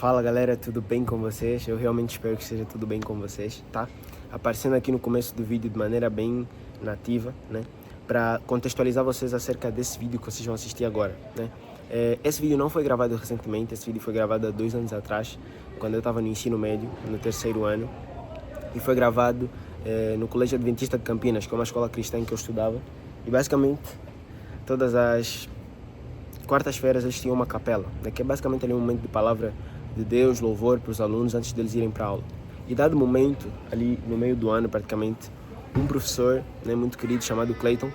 Fala galera, tudo bem com vocês? Eu realmente espero que esteja tudo bem com vocês, tá? Aparecendo aqui no começo do vídeo de maneira bem nativa, né? Para contextualizar vocês acerca desse vídeo que vocês vão assistir agora, né? Esse vídeo não foi gravado recentemente, esse vídeo foi gravado há 2 anos atrás, quando eu estava no ensino médio, no 3º ano, e foi gravado no Colégio Adventista de Campinas, que é uma escola cristã em que eu estudava, e basicamente todas as quartas-feiras eles tinham uma capela, né? Que é basicamente ali um momento de palavra de Deus, louvor para os alunos antes deles irem para a aula. E dado momento, ali no meio do ano praticamente, um professor, né, muito querido chamado Clayton,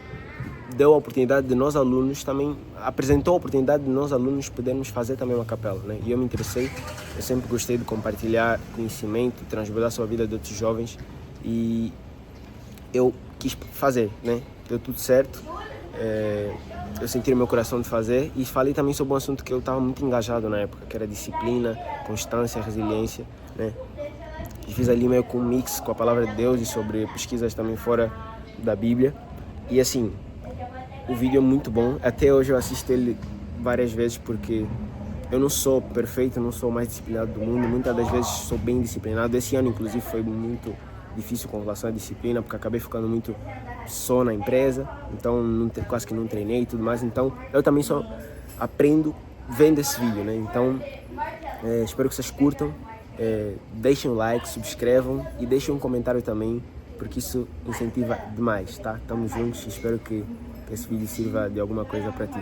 deu a oportunidade de nós alunos também, apresentou a oportunidade de nós alunos podermos fazer também uma capela, né? E eu me interessei, eu sempre gostei de compartilhar conhecimento, transbordar sobre a vida de outros jovens, e eu quis fazer, né? Deu tudo certo, eu senti no meu coração de fazer, e falei também sobre um assunto que eu estava muito engajado na época, que era disciplina, constância, resiliência, né? E fiz ali meio com um mix com a palavra de Deus e sobre pesquisas também fora da Bíblia. E assim, o vídeo é muito bom, até hoje eu assisto ele várias vezes porque eu não sou perfeito, não sou o mais disciplinado do mundo, muitas das vezes sou bem disciplinado. Esse ano inclusive foi muito difícil com relação à disciplina, porque acabei ficando muito só na empresa, então quase que não treinei e tudo mais. Então eu também só aprendo vendo esse vídeo, né? Então espero que vocês curtam, deixem um like, subscrevam e deixem um comentário também, porque isso incentiva demais, tá? Tamo juntos e espero que esse vídeo sirva de alguma coisa para ti.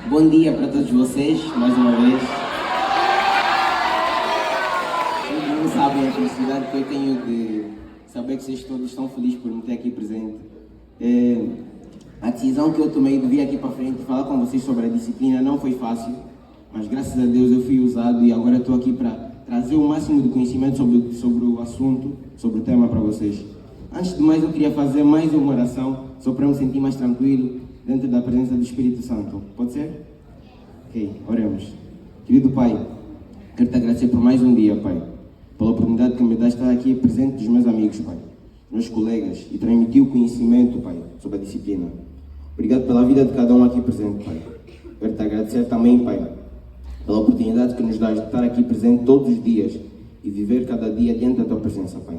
Bom dia para todos vocês, mais uma vez. Vocês não sabem a felicidade que eu tenho de saber que vocês todos estão felizes por me ter aqui presente. A decisão que eu tomei de vir aqui para frente e falar com vocês sobre a disciplina não foi fácil, mas graças a Deus eu fui usado e agora estou aqui para trazer o máximo de conhecimento sobre o assunto, sobre o tema para vocês. Antes de mais, eu queria fazer mais uma oração, só para eu me sentir mais tranquilo dentro da presença do Espírito Santo. Pode ser? Ok, oremos. Querido Pai, quero te agradecer por mais um dia, Pai, pela oportunidade que me dá de estar aqui presente dos meus amigos, Pai, meus colegas, e transmitir o conhecimento, Pai, sobre a disciplina. Obrigado pela vida de cada um aqui presente, Pai. Quero te agradecer também, Pai, pela oportunidade que nos dá de estar aqui presente todos os dias e viver cada dia diante da Tua presença, Pai.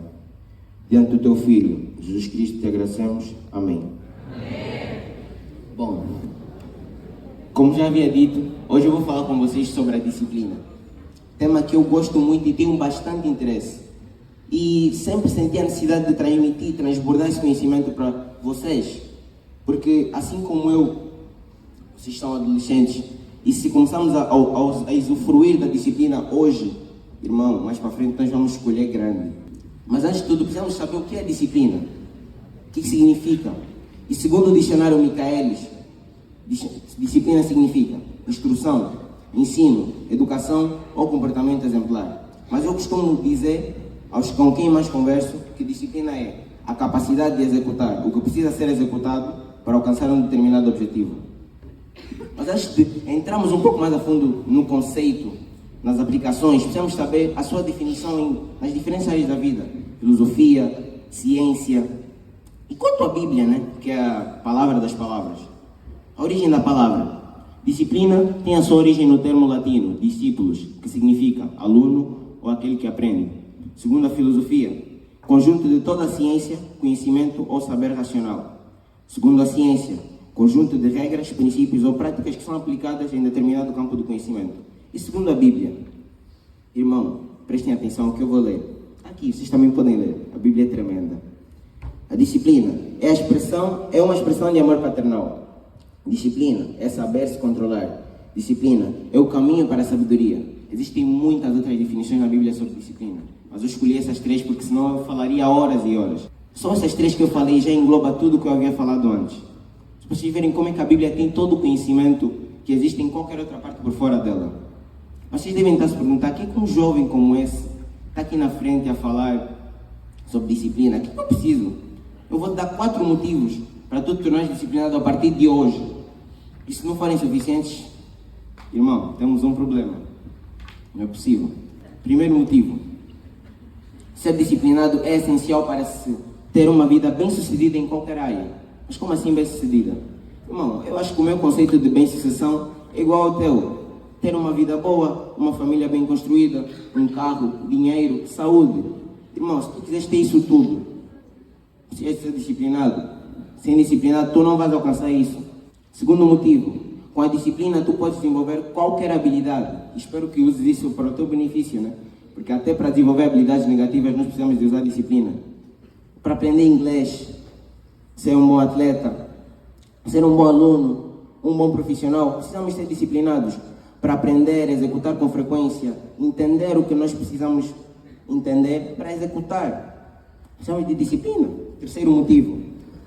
Diante do Teu Filho, Jesus Cristo, te agradecemos. Amém. Bom, como já havia dito, hoje eu vou falar com vocês sobre a disciplina. Tema que eu gosto muito e tenho bastante interesse. E sempre senti a necessidade de transmitir, transbordar esse conhecimento para vocês. Porque assim como eu, vocês são adolescentes, e se começarmos a usufruir da disciplina hoje, irmão, mais para frente nós vamos escolher grande. Mas antes de tudo, precisamos saber o que é disciplina. O que significa? E segundo o dicionário Michaelis, disciplina significa instrução, ensino, educação ou comportamento exemplar. Mas eu costumo dizer aos com quem mais converso que disciplina é a capacidade de executar o que precisa ser executado para alcançar um determinado objetivo. Mas antes de entrarmos um pouco mais a fundo no conceito, nas aplicações, precisamos saber a sua definição nas diferentes áreas da vida: filosofia, ciência. E quanto à Bíblia, né, que é a palavra das palavras, a origem da palavra disciplina tem a sua origem no termo latino discípulos, que significa aluno ou aquele que aprende. Segundo a filosofia, conjunto de toda a ciência, conhecimento ou saber racional. Segundo a ciência, conjunto de regras, princípios ou práticas que são aplicadas em determinado campo do conhecimento. E segundo a Bíblia, irmão, prestem atenção ao que eu vou ler. Aqui, vocês também podem ler, a Bíblia é tremenda. A disciplina é uma expressão de amor paternal. Disciplina é saber se controlar. Disciplina é o caminho para a sabedoria. Existem muitas outras definições na Bíblia sobre disciplina, mas eu escolhi essas 3 porque senão eu falaria horas e horas. Só essas 3 que eu falei já engloba tudo que eu havia falado antes. Se vocês verem como é que a Bíblia tem todo o conhecimento que existe em qualquer outra parte por fora dela. Vocês devem estar se perguntar, o que um jovem como esse está aqui na frente a falar sobre disciplina? O que eu preciso? Eu vou te dar 4 motivos para tu te tornares disciplinado a partir de hoje. E se não forem suficientes, irmão, temos um problema. Não é possível. Primeiro motivo: ser disciplinado é essencial para se ter uma vida bem-sucedida em qualquer área. Mas como assim bem-sucedida? Irmão, eu acho que o meu conceito de bem-sucessão é igual ao teu. ter uma vida boa, uma família bem construída, um carro, dinheiro, saúde. Irmão, se tu quiseres ter isso tudo, precisas ser disciplinado. Sem disciplinado, tu não vais alcançar isso. Segundo motivo, com a disciplina tu podes desenvolver qualquer habilidade. Espero que uses isso para o teu benefício, né? Porque até para desenvolver habilidades negativas nós precisamos de usar disciplina. Para aprender inglês, ser um bom atleta, ser um bom aluno, um bom profissional, precisamos ser disciplinados para aprender, executar com frequência, entender o que nós precisamos entender para executar. Precisamos de disciplina. Terceiro motivo,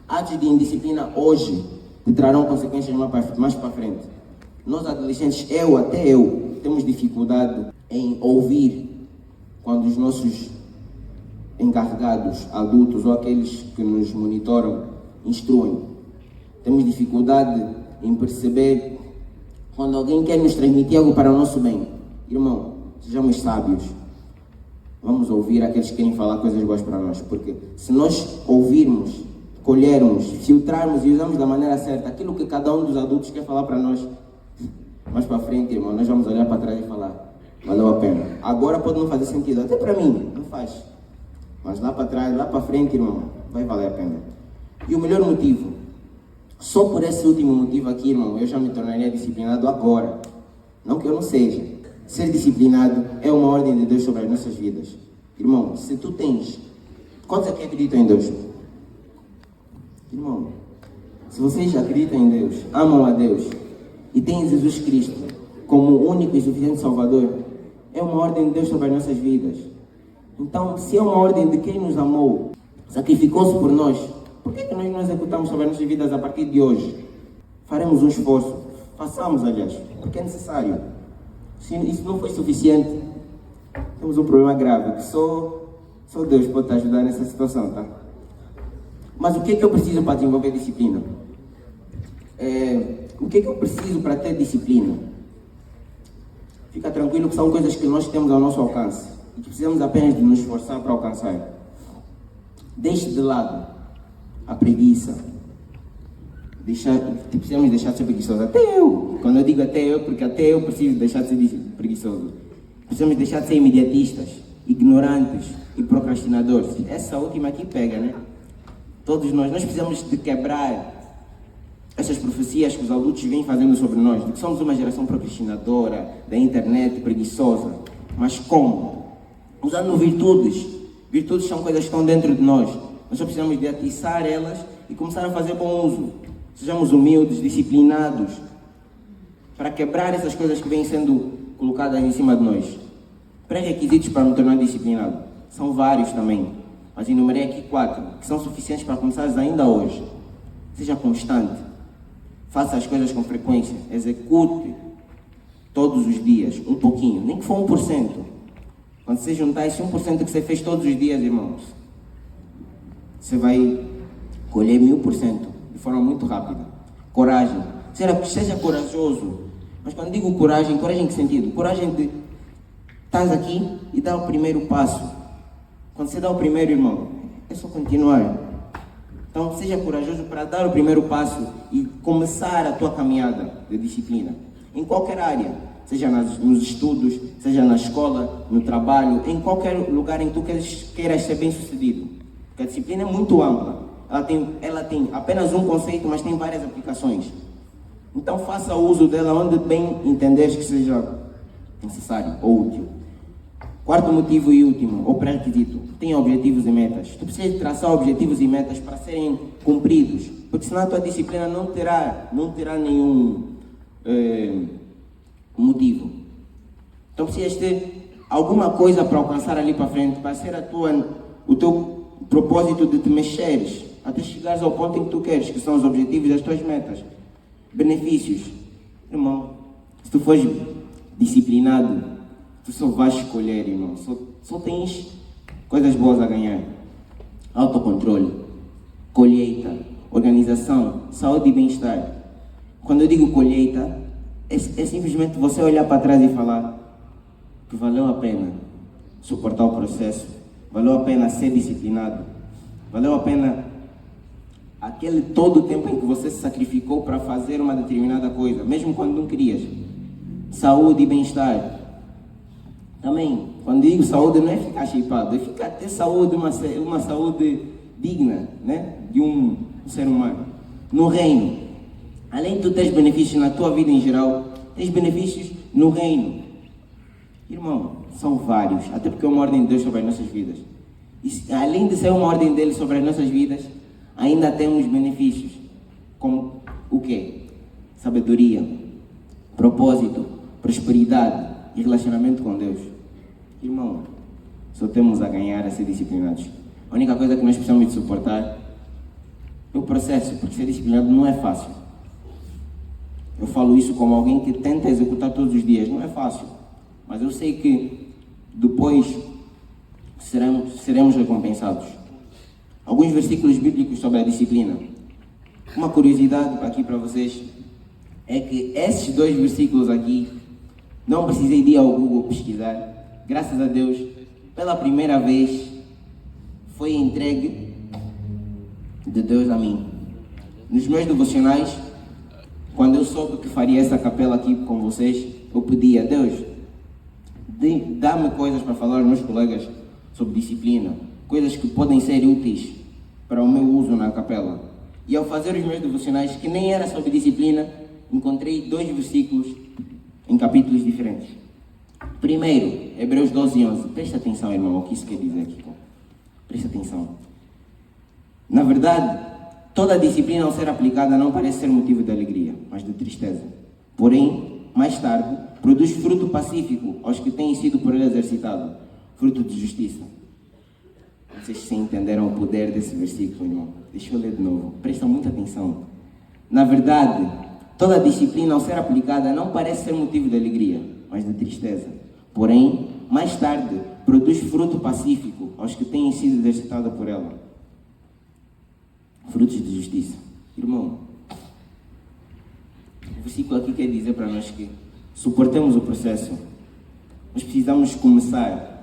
atos de indisciplina hoje te trarão consequências mais para frente. Nós adolescentes, até eu, temos dificuldade em ouvir quando os nossos encarregados, adultos ou aqueles que nos monitoram, instruem. Temos dificuldade em perceber quando alguém quer nos transmitir algo para o nosso bem. Irmão, sejamos sábios. Vamos ouvir aqueles que querem falar coisas boas para nós, porque se nós ouvirmos, colhermos, filtrarmos e usarmos da maneira certa aquilo que cada um dos adultos quer falar para nós, mais para frente, irmão, nós vamos olhar para trás e falar, valeu a pena. Agora pode não fazer sentido, até para mim, não faz. Mas lá para trás, lá para frente, irmão, vai valer a pena. E o melhor motivo, só por esse último motivo aqui, irmão, eu já me tornaria disciplinado agora. Não que eu não seja. Ser disciplinado é uma ordem de Deus sobre as nossas vidas. Irmão, se tu tens... Quantos aqui acreditam em Deus? Irmão, se vocês acreditam em Deus, amam a Deus e têm Jesus Cristo como o único e suficiente Salvador, é uma ordem de Deus sobre as nossas vidas. Então, se é uma ordem de quem nos amou, sacrificou-se por nós, por que nós não executamos sobre as nossas vidas a partir de hoje? Faremos um esforço, façamos, aliás, porque é necessário. Se isso não foi suficiente, temos um problema grave, que só Deus pode te ajudar nessa situação, tá? Mas o que é que eu preciso para desenvolver disciplina? O que é que eu preciso para ter disciplina? Fica tranquilo que são coisas que nós temos ao nosso alcance e que precisamos apenas de nos esforçar para alcançar. Deixe de lado a preguiça. Precisamos deixar de ser preguiçosos. Até eu. Quando eu digo até eu, porque até eu preciso deixar de ser preguiçoso. Precisamos deixar de ser imediatistas, ignorantes e procrastinadores. Essa última aqui pega, né? Todos nós precisamos de quebrar essas profecias que os adultos vêm fazendo sobre nós, de que somos uma geração procrastinadora, da internet, preguiçosa. Mas como? Usando virtudes. Virtudes são coisas que estão dentro de nós. Nós só precisamos de atiçar elas e começar a fazer bom uso. Sejamos humildes, disciplinados, para quebrar essas coisas que vêm sendo colocadas em cima de nós. Pré-requisitos para me tornar disciplinado. São vários também, mas enumerei aqui 4, que são suficientes para começares ainda hoje. Seja constante. Faça as coisas com frequência. Execute todos os dias, um pouquinho, nem que for 1%. Quando você juntar esse 1% que você fez todos os dias, irmãos, você vai colher 1000%, de forma muito rápida. Coragem. Seja corajoso. Mas quando digo coragem em que sentido? Coragem de estás aqui e dá o primeiro passo. Quando você dá o primeiro, irmão, é só continuar. Então, seja corajoso para dar o primeiro passo e começar a tua caminhada de disciplina. Em qualquer área, seja nos estudos, seja na escola, no trabalho, em qualquer lugar em que tu queiras ser bem sucedido. Porque a disciplina é muito ampla. Ela tem apenas um conceito, mas tem várias aplicações. Então, faça uso dela onde bem entenderes que seja necessário ou útil. Quarto motivo e último, ou pré-requisito, tenha objetivos e metas. Tu precisas traçar objetivos e metas para serem cumpridos, porque senão a tua disciplina não terá nenhum motivo. Então precisas ter alguma coisa para alcançar ali para frente, para ser o teu propósito de te mexeres, até chegares ao ponto em que tu queres, que são os objetivos e as tuas metas. Benefícios. Irmão, se tu fores disciplinado, tu só vais escolher, irmão. Só tens coisas boas a ganhar. Autocontrole, colheita, organização, saúde e bem-estar. Quando eu digo colheita, é simplesmente você olhar para trás e falar que valeu a pena suportar o processo, valeu a pena ser disciplinado, valeu a pena todo o tempo em que você se sacrificou para fazer uma determinada coisa, mesmo quando não querias. saúde e bem-estar. Também, quando digo saúde, não é ficar shapeado, é ficar ter saúde, uma saúde digna, né, de um ser humano. No reino, além de tu teres benefícios na tua vida em geral, tens benefícios no reino. Irmão, são vários, até porque é uma ordem de Deus sobre as nossas vidas. E, além de ser uma ordem dele sobre as nossas vidas, ainda temos benefícios, como o quê? Sabedoria, propósito, prosperidade e relacionamento com Deus. Irmão, só temos a ganhar a ser disciplinados. A única coisa que nós precisamos de suportar é o processo, porque ser disciplinado não é fácil. Eu falo isso como alguém que tenta executar todos os dias, não é fácil. Mas eu sei que depois seremos recompensados. Alguns versículos bíblicos sobre a disciplina. Uma curiosidade aqui para vocês é que esses 2 versículos aqui, não precisei de ir ao Google pesquisar. Graças a Deus, pela primeira vez, foi entregue de Deus a mim. Nos meus devocionais, quando eu soube que faria essa capela aqui com vocês, eu pedi a Deus, dá-me coisas para falar aos meus colegas sobre disciplina, coisas que podem ser úteis para o meu uso na capela. E ao fazer os meus devocionais, que nem era sobre disciplina, encontrei 2 versículos em capítulos diferentes. Primeiro, Hebreus 12:11. Presta atenção, irmão, o que isso quer dizer aqui. Presta atenção. Na verdade, toda disciplina ao ser aplicada não parece ser motivo de alegria, mas de tristeza. Porém, mais tarde, produz fruto pacífico aos que têm sido por ele exercitado, fruto de justiça. Vocês se entenderam o poder desse versículo, irmão? Deixa eu ler de novo. Presta muita atenção. Na verdade, toda disciplina ao ser aplicada não parece ser motivo de alegria, mas de tristeza. Porém, mais tarde, produz fruto pacífico aos que têm sido exercitados por ela. Frutos de justiça. Irmão, o versículo aqui quer dizer para nós que suportemos o processo. Nós precisamos começar.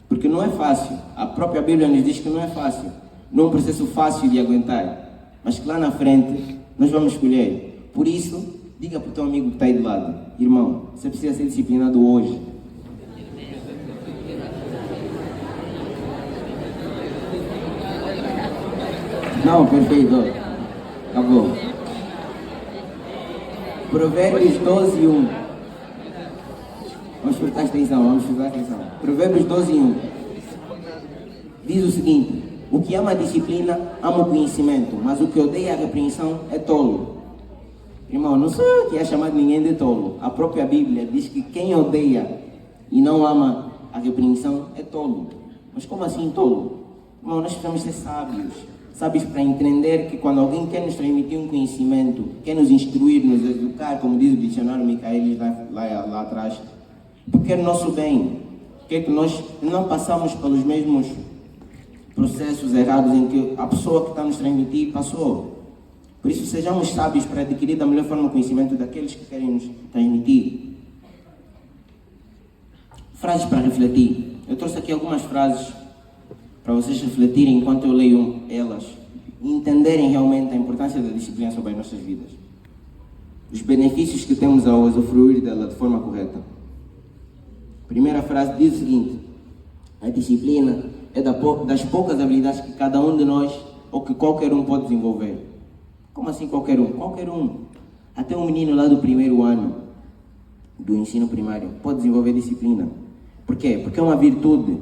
Porque não é fácil. A própria Bíblia nos diz que não é fácil. Não é um processo fácil de aguentar. Mas que lá na frente, nós vamos escolher. Por isso, diga para o teu amigo que está aí do lado. Irmão, você precisa ser disciplinado hoje. Não, perfeito. Acabou. Provérbios 12:1. Vamos prestar atenção, Provérbios 12:1. Diz o seguinte: o que ama a disciplina, ama o conhecimento, mas o que odeia a repreensão é tolo. Irmão, não sou eu que ia chamar ninguém de tolo. A própria Bíblia diz que quem odeia e não ama a repreensão é tolo. Mas como assim tolo? Irmão, nós precisamos ser sábios. Sábios para entender que quando alguém quer nos transmitir um conhecimento, quer nos instruir, nos educar, como diz o dicionário Micaelis lá atrás, porque quer o nosso bem, quer que nós não passamos pelos mesmos processos errados em que a pessoa que está nos transmitir passou. Por isso, sejamos sábios para adquirir da melhor forma o conhecimento daqueles que querem nos transmitir. Frases para refletir. Eu trouxe aqui algumas frases para vocês refletirem enquanto eu leio elas e entenderem realmente a importância da disciplina sobre as nossas vidas. Os benefícios que temos ao usufruir dela de forma correta. A primeira frase diz o seguinte: a disciplina é das poucas habilidades que cada um de nós ou que qualquer um pode desenvolver. Como assim qualquer um? Qualquer um. Até um menino lá do 1º ano do ensino primário pode desenvolver disciplina. Por quê? Porque é uma virtude.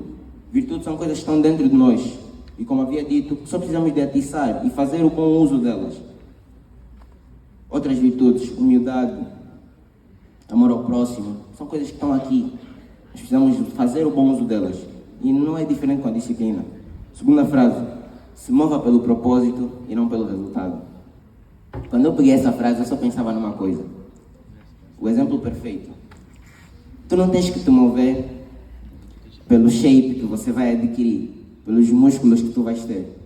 Virtudes são coisas que estão dentro de nós. E como havia dito, só precisamos de atiçar e fazer o bom uso delas. Outras virtudes, humildade, amor ao próximo, são coisas que estão aqui. Nós precisamos fazer o bom uso delas. E não é diferente com a disciplina. Segunda frase: se mova pelo propósito e não pelo resultado. Quando eu peguei essa frase, eu só pensava numa coisa. O exemplo perfeito. Tu não tens que te mover pelo shape que você vai adquirir, pelos músculos que tu vais ter.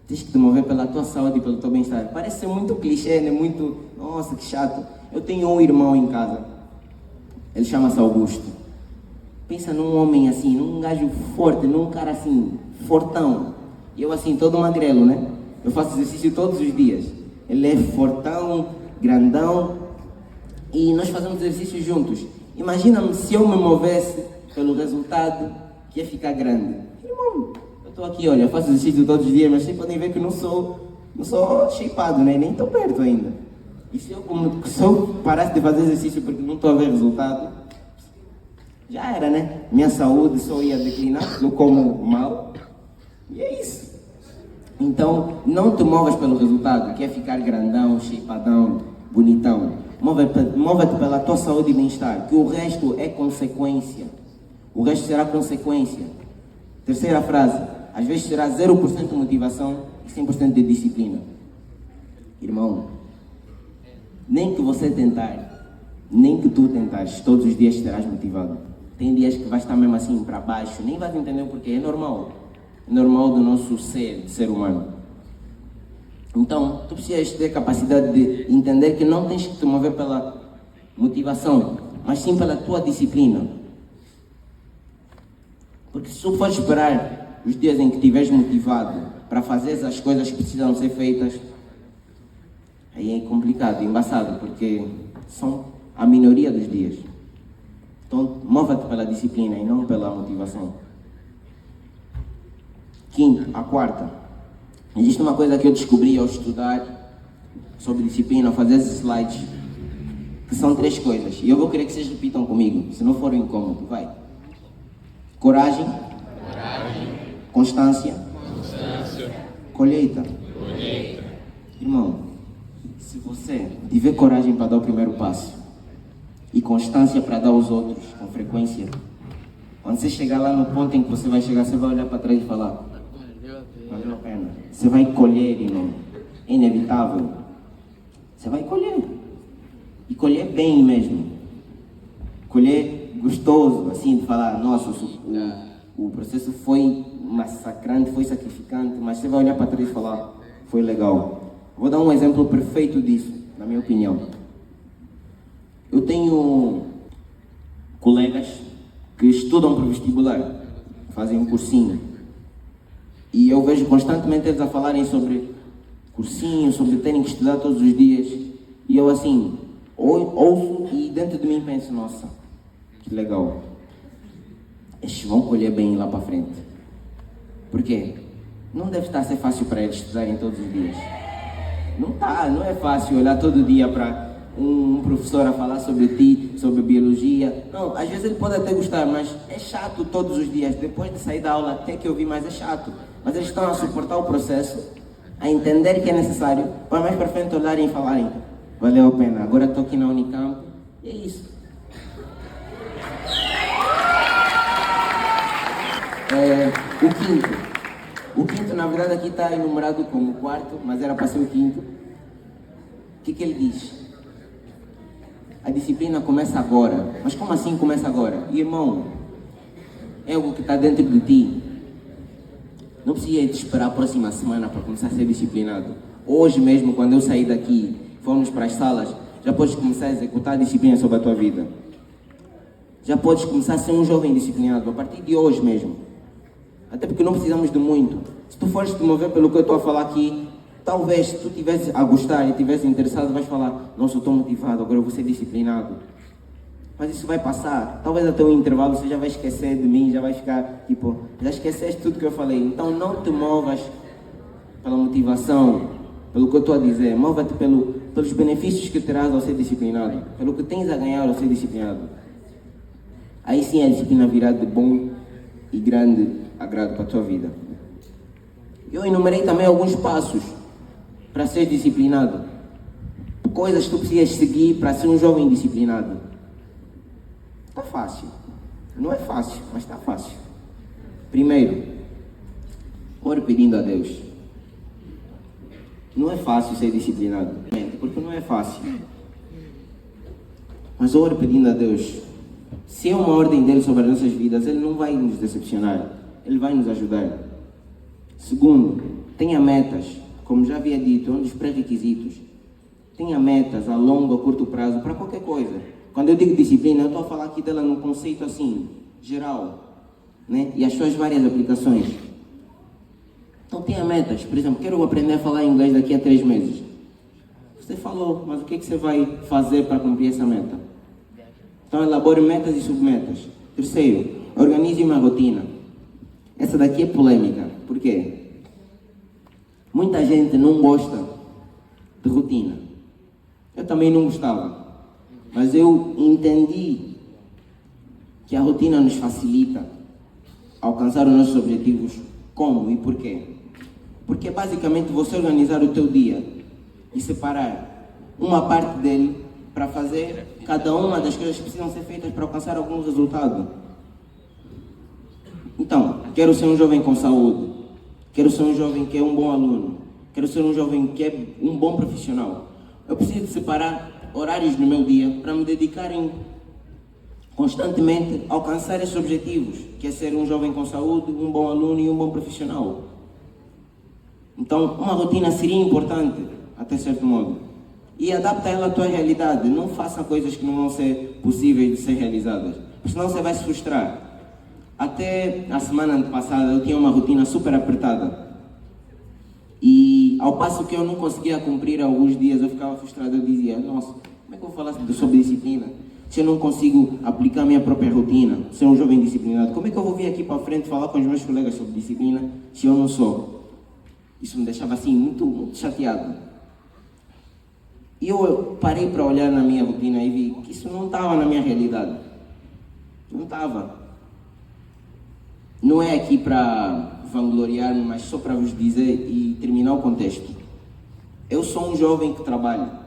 Tens que te mover pela tua saúde e pelo teu bem-estar. Parece ser muito clichê, né? Muito, nossa, que chato. Eu tenho um irmão em casa. Ele chama-se Augusto. Pensa num homem assim, num gajo forte, num cara assim, fortão. E eu assim, todo magrelo, né? Eu faço exercício todos os dias. Ele é fortão, grandão. E nós fazemos exercícios juntos. Imagina se eu me movesse pelo resultado que ia ficar grande. Irmão, eu estou aqui, olha, faço exercício todos os dias, mas vocês podem ver que não sou shapeado, né? Nem estou perto ainda. E se eu parasse de fazer exercício porque não estou a ver resultado, já era, né? Minha saúde só ia declinar, eu como mal. E é isso. Então, não te movas pelo resultado, que é ficar grandão, shapeadão, bonitão. Mova-te pela tua saúde e bem-estar, que o resto é consequência. O resto será consequência. Terceira frase, às vezes será 0% de motivação e 100% de disciplina. Irmão, nem que você tentar, nem que tu tentares, todos os dias estarás motivado. Tem dias que vais estar mesmo assim para baixo, nem vais entender o porquê, é normal. É normal do nosso ser, de ser humano. Então, tu precisas ter a capacidade de entender que não tens que te mover pela motivação, mas sim pela tua disciplina. Porque se tu fores esperar os dias em que estiveres motivado para fazer as coisas que precisam ser feitas, aí é complicado, embaçado, porque são a minoria dos dias. Então, mova-te pela disciplina e não pela motivação. A quarta. Existe uma coisa que eu descobri ao estudar sobre disciplina, ao fazer esses slides, que são 3 coisas. E eu vou querer que vocês repitam comigo, se não for incômodo, vai. Coragem. Constância. Colheita. Irmão, se você tiver coragem para dar o primeiro passo e constância para dar os outros com frequência, quando você chegar lá no ponto em que você vai chegar, você vai olhar para trás e falar: valeu a pena. Você vai colher, irmão. É inevitável. Você vai colher. E colher bem mesmo. Colher gostoso, assim, de falar: nossa, o processo foi massacrante, foi sacrificante, mas você vai olhar para trás e falar: foi legal. Vou dar um exemplo perfeito disso, na minha opinião. Eu tenho colegas que estudam para o vestibular, fazem um cursinho. E eu vejo constantemente eles a falarem sobre cursinho, sobre terem que estudar todos os dias. E eu assim, ouço e dentro de mim penso: nossa, que legal. Estes vão colher bem lá para frente. Por quê? Não deve estar a ser fácil para eles estudarem todos os dias. Não é fácil olhar todo dia para um professor a falar sobre ti, sobre biologia. Não, às vezes ele pode até gostar, mas é chato todos os dias. Depois de sair da aula, até que ouvir mais é chato. Mas eles estão a suportar o processo, a entender que é necessário, para mais para frente olharem e falarem: valeu a pena, agora estou aqui na Unicamp. E é isso. O quinto, na verdade, aqui está enumerado como o quarto, mas era para ser o quinto. O que ele diz? A disciplina começa agora. Mas como assim começa agora? Irmão, é algo que está dentro de ti. Não precisa de esperar a próxima semana para começar a ser disciplinado. Hoje mesmo, quando eu sair daqui, fomos para as salas, já podes começar a executar a disciplina sobre a tua vida. Já podes começar a ser um jovem disciplinado, a partir de hoje mesmo. Até porque não precisamos de muito. Se tu fores te mover pelo que eu estou a falar aqui, talvez se tu estivesse a gostar e estivesse interessado, vais falar: nossa, eu estou motivado, agora eu vou ser disciplinado. Mas isso vai passar. Talvez até o intervalo você já vai esquecer de mim, já vai ficar tipo, já esqueceste tudo que eu falei. Então não te movas pela motivação, pelo que eu estou a dizer. Mova-te pelos benefícios que terás ao ser disciplinado, pelo que tens a ganhar ao ser disciplinado. Aí sim a disciplina virá de bom e grande agrado para a tua vida. Eu enumerei também alguns passos para ser disciplinado. Coisas que tu precisas seguir para ser um jovem disciplinado. Está fácil. Não é fácil, mas está fácil. Primeiro, ore pedindo a Deus. Não é fácil ser disciplinado, porque não é fácil. Mas ore pedindo a Deus. Se é uma ordem dele sobre as nossas vidas, ele não vai nos decepcionar. Ele vai nos ajudar. Segundo, tenha metas. Como já havia dito, é um dos pré-requisitos. Tenha metas a longo, a curto prazo, para qualquer coisa. Quando eu digo disciplina, eu estou a falar aqui dela num conceito assim, geral, né? E as suas várias aplicações. Então tenha metas. Por exemplo, quero aprender a falar inglês daqui a 3 meses. Você falou, mas o que você vai fazer para cumprir essa meta? Então elabore metas e submetas. Terceiro, organize uma rotina. Essa daqui é polêmica. Por quê? Muita gente não gosta de rotina. Eu também não gostava. Mas eu entendi que a rotina nos facilita alcançar os nossos objetivos. Como e porquê? Porque basicamente você organizar o teu dia e separar uma parte dele para fazer cada uma das coisas que precisam ser feitas para alcançar algum resultado. Então, quero ser um jovem com saúde, quero ser um jovem que é um bom aluno, quero ser um jovem que é um bom profissional. Eu preciso separar horários no meu dia para me dedicar constantemente a alcançar esses objetivos, que é ser um jovem com saúde, um bom aluno e um bom profissional. Então, uma rotina seria importante, até certo modo. E adapta ela à tua realidade. Não faça coisas que não vão ser possíveis de ser realizadas, porque senão você vai se frustrar. Até a semana passada eu tinha uma rotina super apertada. E ao passo que eu não conseguia cumprir alguns dias, eu ficava frustrado. Eu dizia, nossa, como é que eu vou falar sobre disciplina se eu não consigo aplicar a minha própria rotina, ser um jovem disciplinado? Como é que eu vou vir aqui para frente falar com os meus colegas sobre disciplina se eu não sou? Isso me deixava assim muito chateado. E eu parei para olhar na minha rotina e vi que isso não estava na minha realidade. Não estava. Não é aqui para vangloriar-me, mas só para vos dizer e terminar o contexto. Eu sou um jovem que trabalha.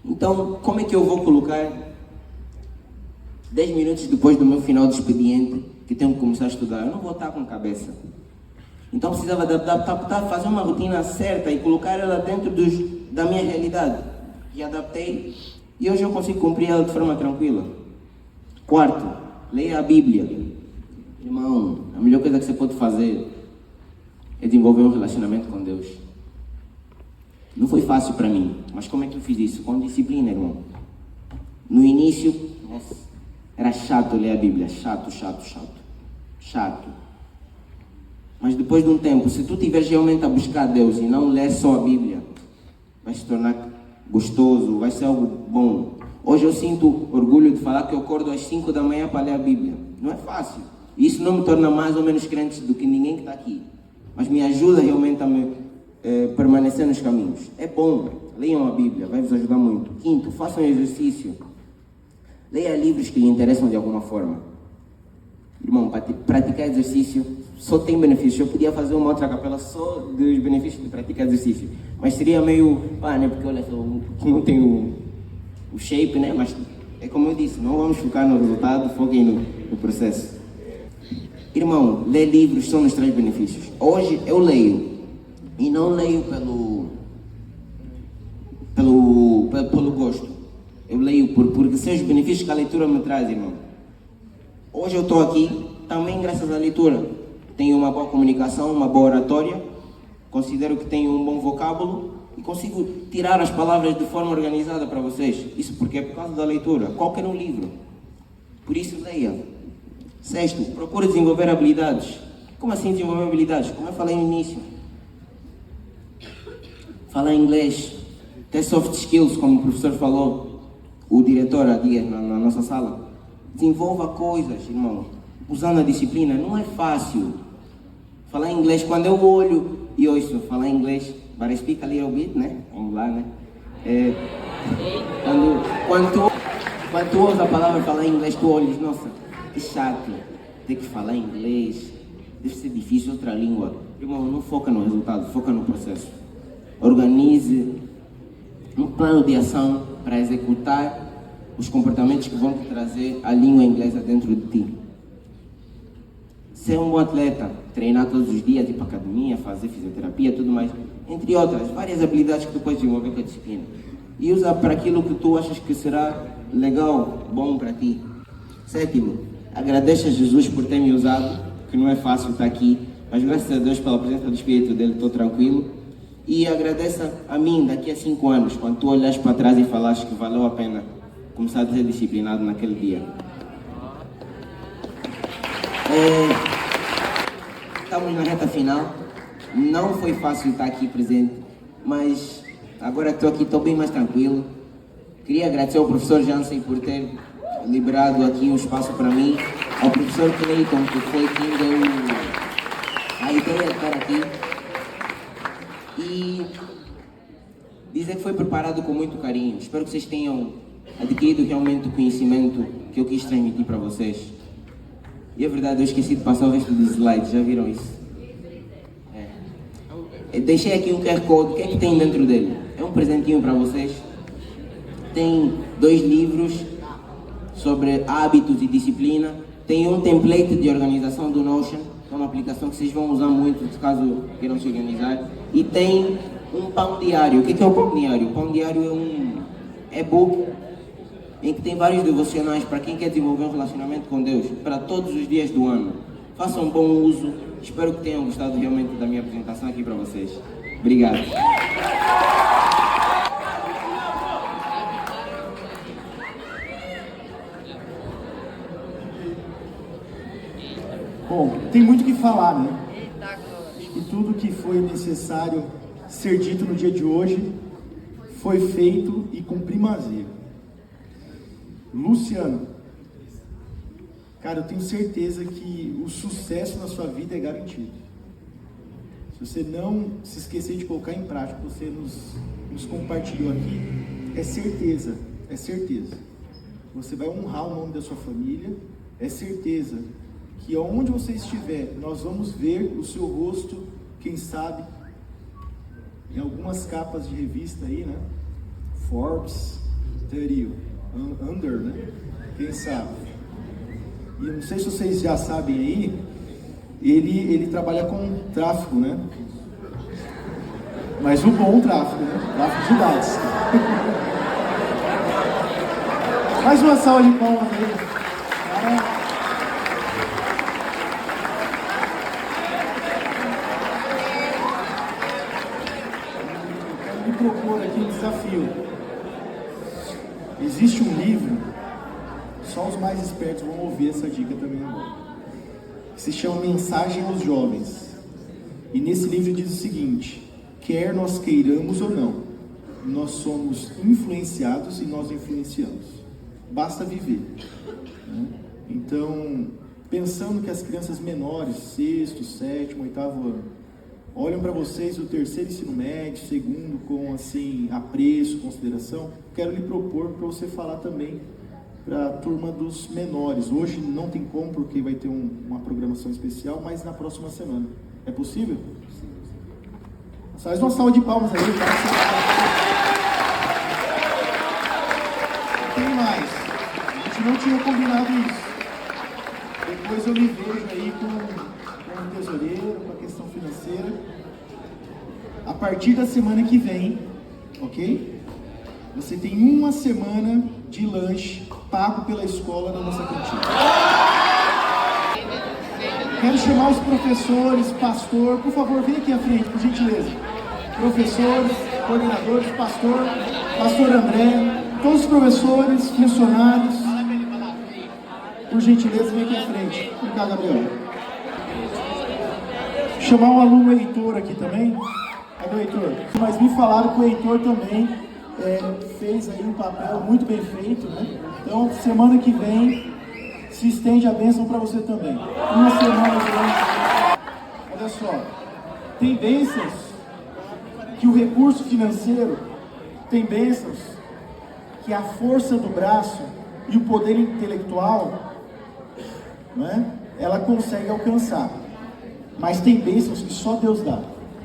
Então, como é que eu vou colocar 10 minutos depois do meu final de expediente, que tenho que começar a estudar? Eu não vou estar com cabeça. Então, precisava adaptar, fazer uma rotina certa e colocar ela dentro da minha realidade. E adaptei, e hoje eu consigo cumprir ela de forma tranquila. Quarto, leia a Bíblia. Irmão, a melhor coisa que você pode fazer é desenvolver um relacionamento com Deus. Não foi fácil para mim, mas como é que eu fiz isso? Com disciplina, irmão. No início, nossa, era chato ler a Bíblia, chato. Mas depois de um tempo, se tu estiveres realmente a buscar Deus e não ler só a Bíblia, vai se tornar gostoso, vai ser algo bom. Hoje eu sinto orgulho de falar que eu acordo às 5 da manhã para ler a Bíblia. Não é fácil. Isso não me torna mais ou menos crente do que ninguém que está aqui. Mas me ajuda realmente a permanecer nos caminhos. É bom. Leiam a Bíblia, vai vos ajudar muito. Quinto, façam exercício. Leia livros que lhe interessam de alguma forma. Irmão, praticar exercício só tem benefícios. Eu podia fazer uma outra capela só dos benefícios de praticar exercício. Mas seria meio, né? Porque olha, eu não tenho o shape, né? Mas é como eu disse, não vamos focar no resultado, foquem no processo. Irmão, ler livros só nos traz benefícios. Hoje eu leio, e não leio pelo gosto. Eu leio porque são os benefícios que a leitura me traz, irmão. Hoje eu estou aqui também graças à leitura. Tenho uma boa comunicação, uma boa oratória, considero que tenho um bom vocábulo e consigo tirar as palavras de forma organizada para vocês. Isso porque é por causa da leitura. Qualquer um livro. Por isso leia. Sexto, procure desenvolver habilidades. Como assim desenvolver habilidades? Como eu falei no início. Falar inglês, ter soft skills, como o professor falou, o diretor aqui na nossa sala. Desenvolva coisas, irmão. Usando a disciplina, não é fácil. Falar inglês, quando eu olho e ouço falar inglês, but I speak a little bit, né? Vamos lá, né? Quando tu ouves a palavra falar inglês, tu olhas, nossa, que chato, ter que falar inglês, deve ser difícil outra língua. Irmão, não foca no resultado, foca no processo. Organize um plano de ação para executar os comportamentos que vão te trazer a língua inglesa dentro de ti. Ser um bom atleta, treinar todos os dias, ir para a academia, fazer fisioterapia, tudo mais, entre outras, várias habilidades que tu podes desenvolver com a disciplina. E usa para aquilo que tu achas que será legal, bom para ti. Sétimo, agradeça a Jesus por ter me usado, que não é fácil estar aqui, mas graças a Deus pela presença do Espírito dele estou tranquilo. E agradeça a mim daqui a 5 anos, quando tu olhas para trás e falas que valeu a pena começar a ser disciplinado naquele dia. Estamos na reta final. Não foi fácil estar aqui presente, mas agora que estou aqui estou bem mais tranquilo. Queria agradecer ao professor Jansen por ter liberado aqui um espaço para mim, ao professor Clayton, que foi quem deu a ideia de estar aqui, e dizer que foi preparado com muito carinho. Espero que vocês tenham adquirido realmente o conhecimento que eu quis transmitir para vocês. E é verdade, eu esqueci de passar o resto dos slides, já viram isso? Deixei aqui um QR Code, o que é que tem dentro dele? É um presentinho para vocês. Tem 2 livros sobre hábitos e disciplina. Tem um template de organização do Notion, que é uma aplicação que vocês vão usar muito caso queiram se organizar. E tem um pão diário. O que é o pão diário? O pão diário é um e-book em que tem vários devocionais para quem quer desenvolver um relacionamento com Deus, para todos os dias do ano. Façam um bom uso. Espero que tenham gostado realmente da minha apresentação aqui para vocês. Obrigado. Bom, tem muito o que falar, né? E tudo que foi necessário ser dito no dia de hoje foi feito e com primazia. Luciano, cara, eu tenho certeza que o sucesso na sua vida é garantido. Se você não se esquecer de colocar em prática o que você nos compartilhou aqui, é certeza. Você vai honrar o nome da sua família, é certeza que onde você estiver, nós vamos ver o seu rosto, quem sabe, em algumas capas de revista aí, né? Forbes, 30 Under, né? Quem sabe? E eu não sei se vocês já sabem aí, ele trabalha com tráfico, né? Mas o bom tráfico, né? Tráfico de dados. Mais uma salva de palmas aí. Me propor aqui um desafio. Existe um livro, só os mais espertos vão ouvir essa dica também agora, que se chama Mensagem aos Jovens. E nesse livro diz o seguinte: quer nós queiramos ou não, nós somos influenciados e nós influenciamos. Basta viver, né? Então, pensando que as crianças menores, 6º, 7º, 8º ano, olham para vocês o 3º ensino médio, 2º, com assim, apreço, consideração, quero lhe propor para você falar também para a turma dos menores. Hoje não tem como, porque vai ter uma programação especial, mas na próxima semana. É possível? Faz uma salva de palmas aí. Tá? Tem mais. A gente não tinha combinado isso. Depois eu me vejo aí com o tesoureiro, com a questão financeira. A partir da semana que vem, ok? Você tem uma semana de lanche pago pela escola na nossa cantina. Quero chamar os professores, pastor, por favor, vem aqui à frente, por gentileza. Professores, coordenadores, pastor André, todos os professores, funcionários, por gentileza, vem aqui à frente. Vem cá, Gabriel. Chamar o aluno Heitor aqui também. Cadê o Heitor? Mas me falaram que o Heitor também fez aí um papel muito bem feito, né? Então, semana que vem, se estende a bênção para você também. Uma semana durante. Olha só, tem bênçãos que o recurso financeiro, tem bênçãos que a força do braço e o poder intelectual, não é? Ela consegue alcançar. Mas tem bênçãos que só Deus dá.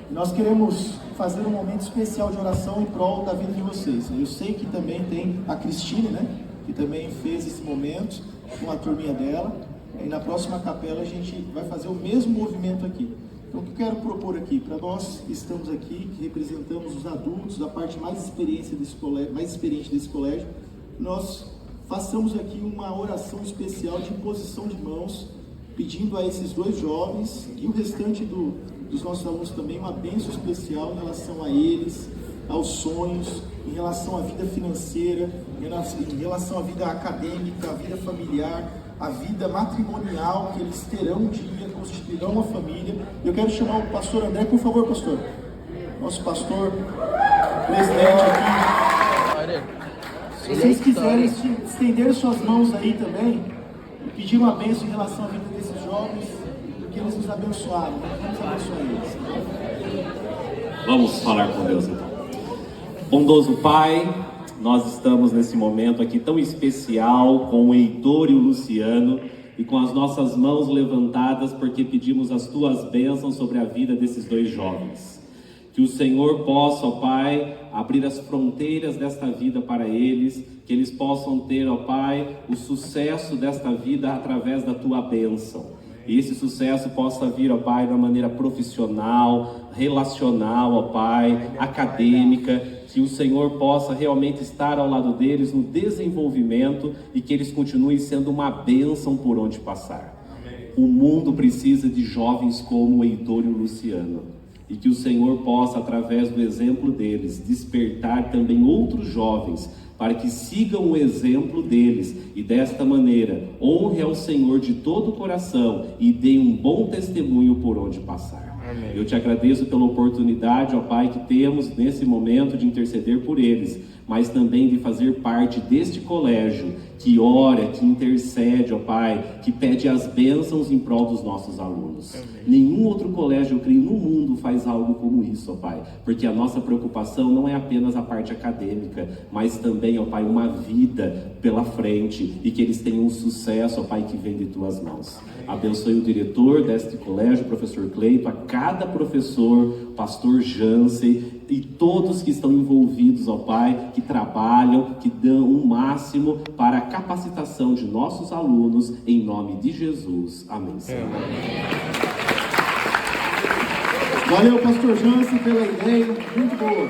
Nós queremos fazer um momento especial de oração em prol da vida de vocês. Eu sei que também tem a Cristine, né? Que também fez esse momento com a turminha dela. E na próxima capela a gente vai fazer o mesmo movimento aqui. Então o que eu quero propor aqui, para nós que estamos aqui, que representamos os adultos, a parte mais experiente desse colégio, nós façamos aqui uma oração especial de imposição de mãos, pedindo a esses 2 jovens e o restante dos nossos alunos também uma bênção especial em relação a eles, aos sonhos, em relação à vida financeira, em relação à vida acadêmica, à vida familiar, à vida matrimonial, que eles terão um dia, constituirão uma família. Eu quero chamar o pastor André, por favor, pastor. Nosso pastor, presidente aqui. Se vocês quiserem estender suas mãos aí também, e pedir uma bênção em relação à vida desses jovens, que eles nos abençoaram. Vamos abençoar eles. Vamos falar com Deus então. Bondoso Pai, nós estamos nesse momento aqui tão especial com o Heitor e o Luciano e com as nossas mãos levantadas porque pedimos as Tuas bênçãos sobre a vida desses dois jovens. Que o Senhor possa, ó Pai, abrir as fronteiras desta vida para eles, que eles possam ter, ó Pai, o sucesso desta vida através da Tua bênção. E esse sucesso possa vir, ó Pai, de uma maneira profissional, relacional, ó Pai, acadêmica, que o Senhor possa realmente estar ao lado deles no desenvolvimento e que eles continuem sendo uma bênção por onde passar. O mundo precisa de jovens como o Heitor e o Luciano. E que o Senhor possa, através do exemplo deles, despertar também outros jovens para que sigam o exemplo deles e desta maneira honre ao Senhor de todo o coração e dê um bom testemunho por onde passar. Amém. Eu te agradeço pela oportunidade, ó Pai, que temos nesse momento de interceder por eles, mas também de fazer parte deste colégio que ora, que intercede, ó Pai, que pede as bênçãos em prol dos nossos alunos. Amém. Nenhum outro colégio, eu creio, no mundo faz algo como isso, ó Pai, porque a nossa preocupação não é apenas a parte acadêmica, mas também, ó Pai, uma vida pela frente e que eles tenham um sucesso, ó Pai, que vem de Tuas mãos. Abençoe o diretor deste colégio, o professor Cleito, a cada professor, pastor Jansen e todos que estão envolvidos, ó Pai, que trabalham, que dão o máximo para a capacitação de nossos alunos, em nome de Jesus. Amém, Senhor. Valeu, pastor Jansen, pela ideia, muito boa.